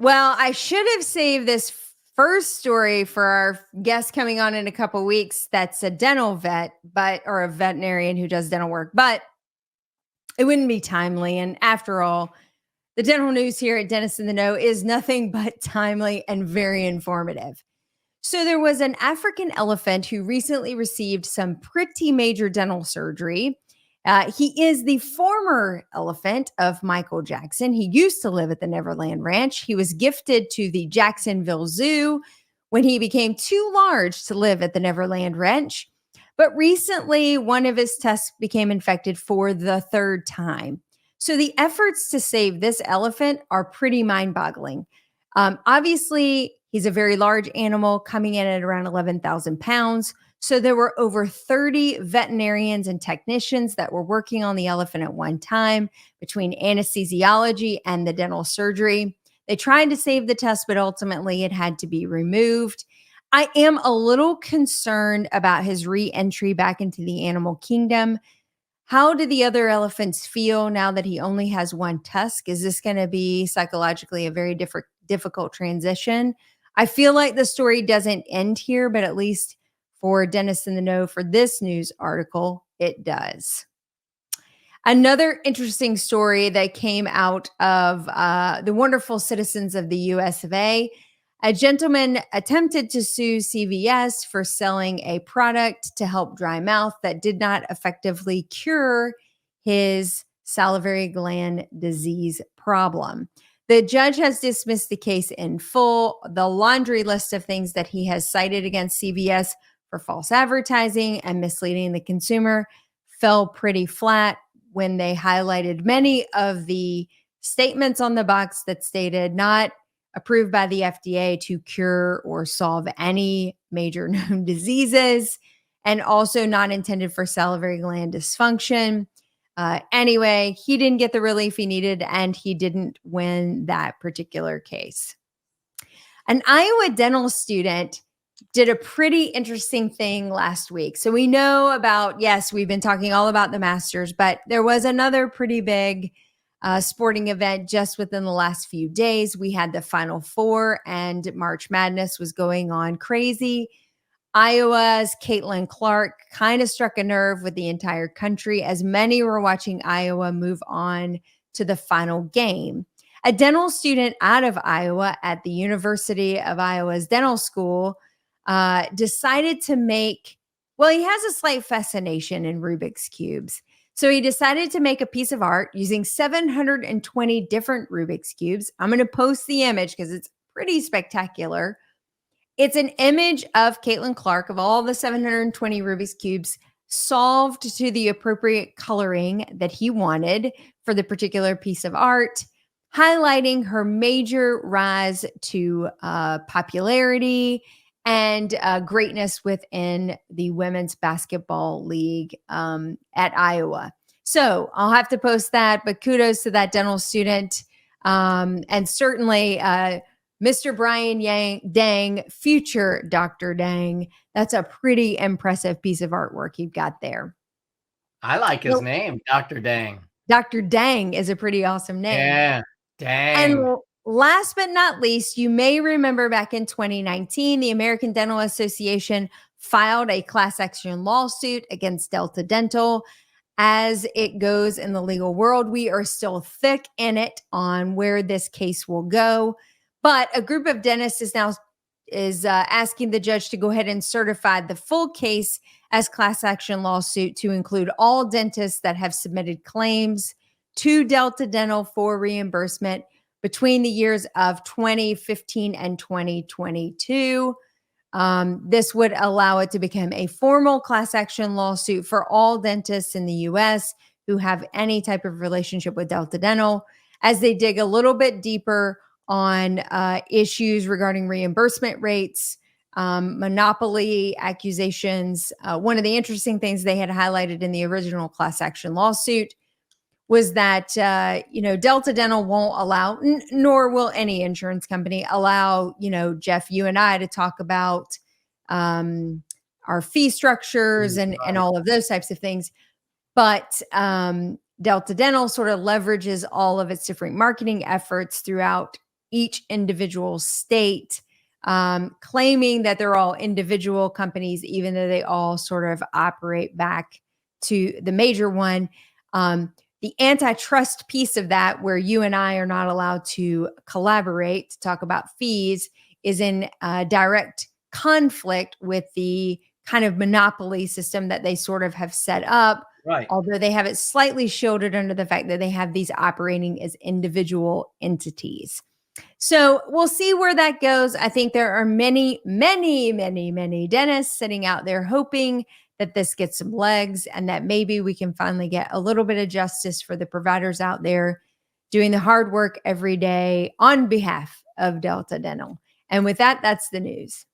Well, I should have saved this first story for our guest coming on in a couple weeks. That's a dental vet, or a veterinarian who does dental work, but it wouldn't be timely. And after all, the dental news here at Dentist in the Know is nothing but timely and very informative. So, there was an African elephant who recently received some pretty major dental surgery. He is the former elephant of Michael Jackson. He used to live at the Neverland Ranch. He was gifted to the Jacksonville Zoo when he became too large to live at the Neverland Ranch. But recently, one of his tusks became infected for the third time. So, the efforts to save this elephant are pretty mind boggling. Obviously, he's a very large animal coming in at around 11,000 pounds. So there were over 30 veterinarians and technicians that were working on the elephant at one time between anesthesiology and the dental surgery. They tried to save the tusk, but ultimately it had to be removed. I am a little concerned about his re-entry back into the animal kingdom. How do the other elephants feel now that he only has one tusk? Is this going to be psychologically a very difficult transition? I feel like the story doesn't end here, but at least for Dentist in the Know for this news article, it does. Another interesting story that came out of the wonderful citizens of the US of A. A gentleman attempted to sue CVS for selling a product to help dry mouth that did not effectively cure his salivary gland disease problem. The judge has dismissed the case in full. The laundry list of things that he has cited against CVS for false advertising and misleading the consumer fell pretty flat when they highlighted many of the statements on the box that stated not approved by the FDA to cure or solve any major known diseases, and also not intended for salivary gland dysfunction. Anyway, he didn't get the relief he needed, and he didn't win that particular case. An Iowa dental student did a pretty interesting thing last week. So we know about, yes, we've been talking all about the Masters, but there was another pretty big sporting event just within the last few days. We had the Final Four, and March Madness was going on crazy. Iowa's Caitlin Clark kind of struck a nerve with the entire country as many were watching Iowa move on to the final game. A dental student out of Iowa at the University of Iowa's dental school decided to make, well, he has a slight fascination in Rubik's Cubes. So he decided to make a piece of art using 720 different Rubik's Cubes. I'm going to post the image because it's pretty spectacular. It's an image of Caitlin Clark of all the 720 Rubik's Cubes solved to the appropriate coloring that he wanted for the particular piece of art, highlighting her major rise to popularity and greatness within the women's basketball league at Iowa. So I'll have to post that, but kudos to that dental student. And certainly Mr. Brian Dang, future Dr. Dang. That's a pretty impressive piece of artwork you've got there. I like his name, Dr. Dang. Dr. Dang is a pretty awesome name. Yeah, dang. And last but not least, you may remember back in 2019, the American Dental Association filed a class action lawsuit against Delta Dental. As it goes in the legal world, we are still thick in it on where this case will go. But a group of dentists is now asking the judge to go ahead and certify the full case as class action lawsuit to include all dentists that have submitted claims to Delta Dental for reimbursement between the years of 2015 and 2022. This would allow it to become a formal class action lawsuit for all dentists in the U.S. who have any type of relationship with Delta Dental, as they dig a little bit deeper on issues regarding reimbursement rates, monopoly accusations. One of the interesting things they had highlighted in the original class action lawsuit was that, Delta Dental won't allow, nor will any insurance company allow, Jeff, you and I to talk about our fee structures and all of those types of things. But Delta Dental sort of leverages all of its different marketing efforts throughout each individual state, claiming that they're all individual companies, even though they all sort of operate back to the major one. The antitrust piece of that, where you and I are not allowed to collaborate to talk about fees, is in direct conflict with the kind of monopoly system that they sort of have set up, Right. although they have it slightly shielded under the fact that they have these operating as individual entities. So we'll see where that goes. I think there are many, many, many, many dentists sitting out there hoping that this gets some legs and that maybe we can finally get a little bit of justice for the providers out there doing the hard work every day on behalf of Delta Dental. And with that, that's the news.